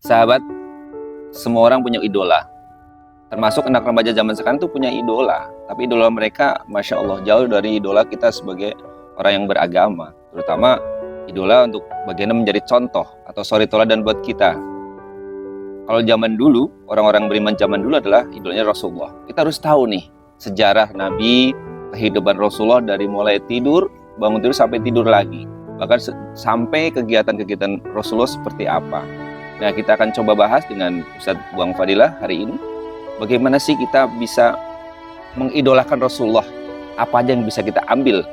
Sahabat, semua orang punya idola. Termasuk anak remaja zaman sekarang tuh punya idola. Tapi idola mereka, Masya Allah, jauh dari idola kita sebagai orang yang beragama. Terutama idola untuk bagaimana menjadi contoh atau suri teladan buat kita. Kalau zaman dulu, orang-orang beriman zaman dulu adalah idolanya Rasulullah. Kita harus tahu nih, sejarah Nabi, kehidupan Rasulullah dari mulai tidur, bangun tidur sampai tidur lagi. Bahkan sampai kegiatan-kegiatan Rasulullah seperti apa. Nah, kita akan coba bahas dengan Ustadz Buang Fadilah hari ini. Bagaimana sih kita bisa mengidolakan Rasulullah? Apa aja yang bisa kita ambil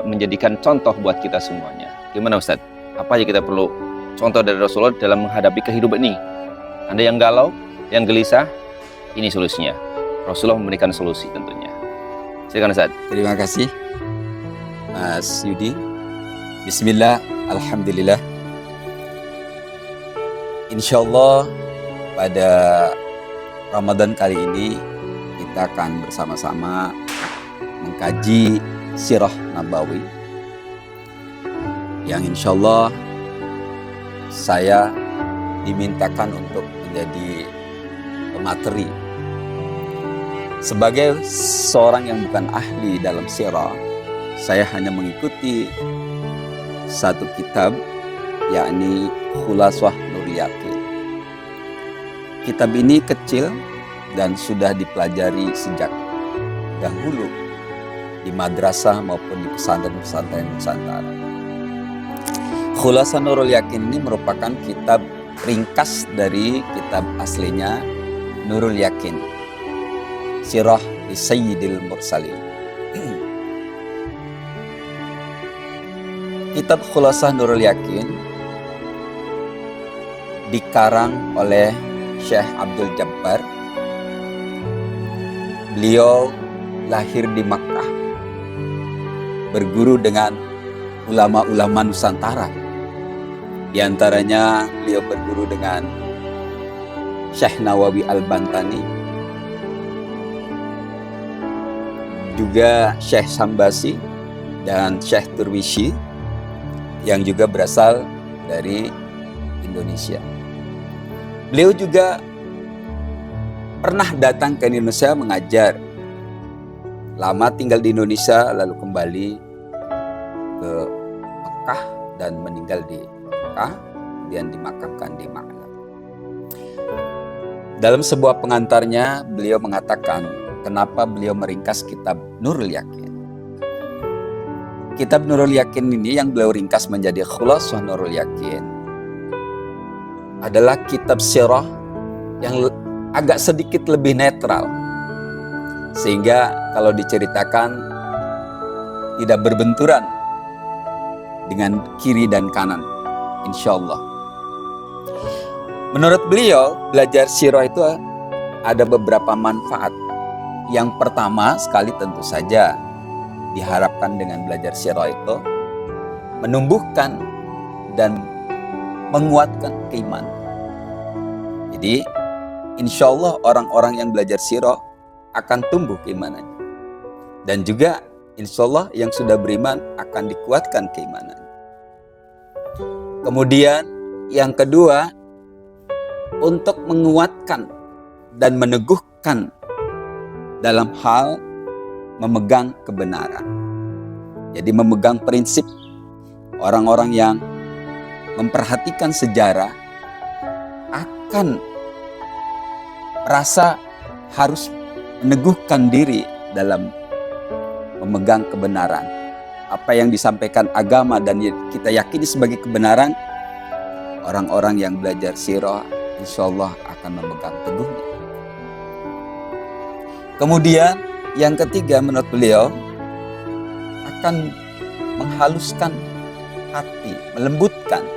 menjadikan contoh buat kita semuanya? Gimana Ustadz? Apa aja kita perlu contoh dari Rasulullah dalam menghadapi kehidupan ini? Anda yang galau, yang gelisah, ini solusinya. Rasulullah memberikan solusi tentunya. Silakan Ustadz. Terima kasih Mas Yudi. Bismillah, Alhamdulillah. Insyaallah pada Ramadan kali ini kita akan bersama-sama mengkaji sirah Nabawi yang insyaallah saya dimintakan untuk menjadi pemateri. Sebagai seorang yang bukan ahli dalam sirah, saya hanya mengikuti satu kitab, yakni Khulasah Nurul Yakin. Kitab ini kecil dan sudah dipelajari sejak dahulu di madrasah maupun di pesantren-pesantren Nusantara. Khulasah Nurul Yakin ini merupakan kitab ringkas dari kitab aslinya Nurul Yakin, Sirah li Sayyidil Mursalin. Kitab Khulasah Nurul Yakin dikarang oleh Syekh Abdul Jabbar. Beliau lahir di Makkah, berguru dengan ulama-ulama Nusantara. Di antaranya beliau berguru dengan Syekh Nawawi Al-Bantani, juga Syekh Sambasi dan Syekh Turwisi yang juga berasal dari Indonesia. Beliau juga pernah datang ke Indonesia mengajar. Lama tinggal di Indonesia lalu kembali ke Mekah dan meninggal di Mekah, kemudian dimakamkan di Ma'lam. Dalam sebuah pengantarnya beliau mengatakan kenapa beliau meringkas kitab Nurul Yakin. Kitab Nurul Yakin ini yang beliau ringkas menjadi Khulasah Nurul Yakin adalah kitab sirah yang agak sedikit lebih netral, sehingga kalau diceritakan tidak berbenturan dengan kiri dan kanan, insya Allah. Menurut beliau, belajar sirah itu ada beberapa manfaat. Yang pertama sekali tentu saja diharapkan dengan belajar sirah itu menumbuhkan dan menguatkan keimanan. Jadi insya Allah orang-orang yang belajar sirah akan tumbuh keimanannya. Dan juga insya Allah yang sudah beriman akan dikuatkan keimanannya. Kemudian yang kedua, untuk menguatkan dan meneguhkan dalam hal memegang kebenaran. Jadi memegang prinsip. Orang-orang yang memperhatikan sejarah akan rasa harus meneguhkan diri dalam memegang kebenaran. Apa yang disampaikan agama dan kita yakini sebagai kebenaran, orang-orang yang belajar sirah insya Allah akan memegang teguhnya. Kemudian yang ketiga menurut beliau akan menghaluskan hati, melembutkan.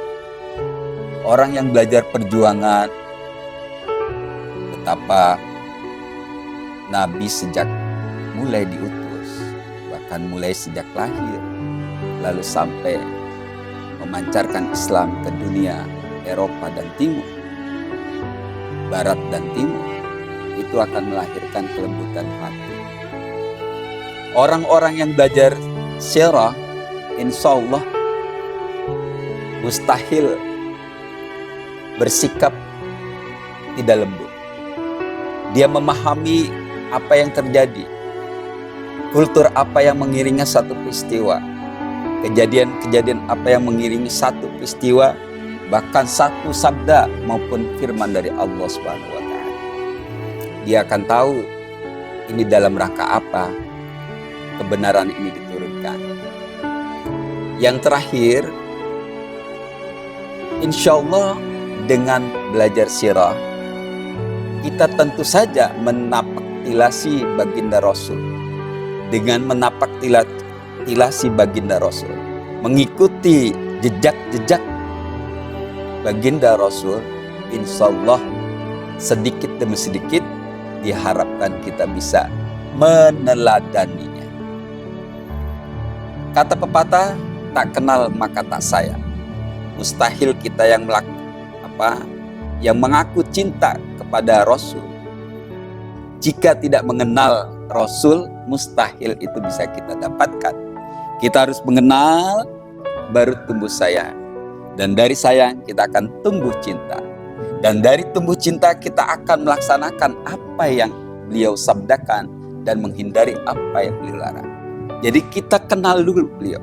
Orang yang belajar perjuangan, betapa Nabi sejak mulai diutus, bahkan mulai sejak lahir, lalu sampai memancarkan Islam ke dunia Eropa dan Timur, Barat dan Timur, itu akan melahirkan kelembutan hati. Orang-orang yang belajar sirah, insya Allah mustahil bersikap tidak lembut. Dia memahami apa yang terjadi, kultur apa yang mengiringi satu peristiwa, kejadian-kejadian apa yang mengiringi satu peristiwa, bahkan satu sabda maupun firman dari Allah Subhanahu wa Ta'ala. Dia akan tahu ini dalam rangka apa kebenaran ini diturunkan. Yang terakhir, insya Allah dengan belajar sirah, kita tentu saja menapaktilasi baginda Rasul. Dengan menapaktilasi baginda Rasul, mengikuti jejak-jejak baginda Rasul, insya Allah sedikit demi sedikit diharapkan kita bisa meneladaninya. Kata pepatah, tak kenal maka tak sayang. Mustahil kita yang mengaku cinta kepada Rasul, jika tidak mengenal Rasul, mustahil itu bisa kita dapatkan. Kita harus mengenal, baru tumbuh sayang. Dan dari sayang kita akan tumbuh cinta. Dan dari tumbuh cinta kita akan melaksanakan apa yang beliau sabdakan dan menghindari apa yang beliau larang. Jadi kita kenal dulu beliau.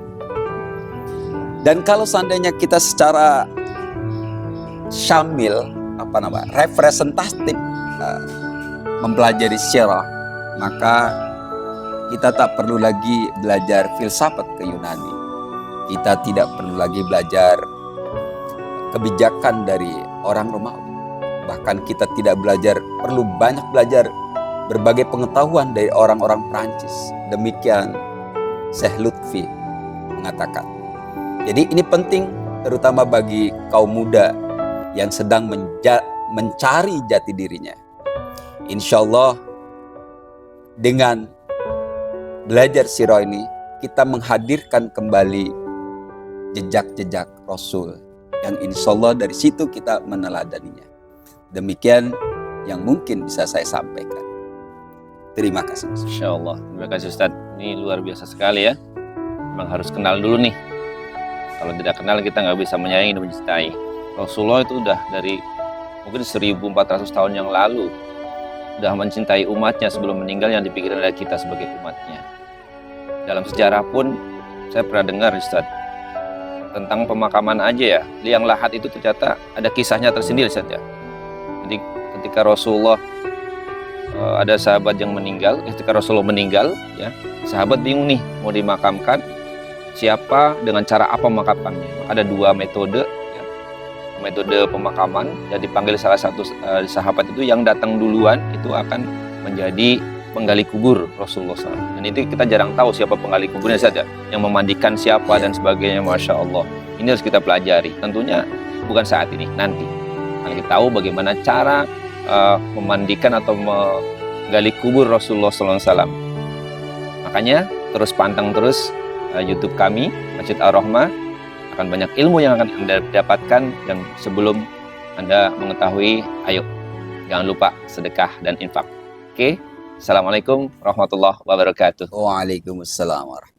Dan kalau seandainya kita secara syamil, representatif mempelajari sirah, maka kita tak perlu lagi belajar filsafat ke Yunani. Kita tidak perlu lagi belajar kebijakan dari orang Romawi. Bahkan kita tidak perlu banyak belajar berbagai pengetahuan dari orang-orang Prancis. Demikian Syekh Lutfi mengatakan. Jadi ini penting terutama bagi kaum muda yang sedang mencari jati dirinya. Insya Allah dengan belajar sirah ini kita menghadirkan kembali jejak-jejak Rasul yang insya Allah dari situ kita meneladaninya. Demikian yang mungkin bisa saya sampaikan. Terima kasih. Insya Allah. Terima kasih Ustadz. Ini luar biasa sekali ya. Memang harus kenal dulu nih. Kalau tidak kenal kita nggak bisa menyayangi dan mencintai. Rasulullah itu udah dari mungkin 1400 tahun yang lalu udah mencintai umatnya sebelum meninggal yang dipikirkan oleh kita sebagai umatnya. Dalam sejarah pun saya pernah dengar Ustaz tentang pemakaman aja ya. Liang Lahat itu ternyata ada kisahnya tersendiri saja. Jadi ketika Rasulullah ada sahabat yang meninggal, ketika Rasulullah meninggal ya, sahabat bingung nih mau dimakamkan siapa, dengan cara apa memakamkannya. Ada dua metode ya. Metode pemakaman, dan dipanggil salah satu sahabat itu yang datang duluan itu akan menjadi penggali kubur Rasulullah SAW. Dan itu kita jarang tahu siapa penggali kuburnya saja, yang memandikan siapa dan sebagainya. Masya Allah, ini harus kita pelajari. Tentunya bukan saat ini, nanti akan kita tahu bagaimana cara memandikan atau menggali kubur Rasulullah SAW. Makanya terus pantang terus YouTube kami Masjid Ar-Rahmah, akan banyak ilmu yang akan Anda dapatkan. Dan sebelum Anda mengetahui, ayo jangan lupa sedekah dan infak. Oke, Assalamualaikum warahmatullahi wabarakatuh. Waalaikumsalam warahmatullahi wabarakatuh.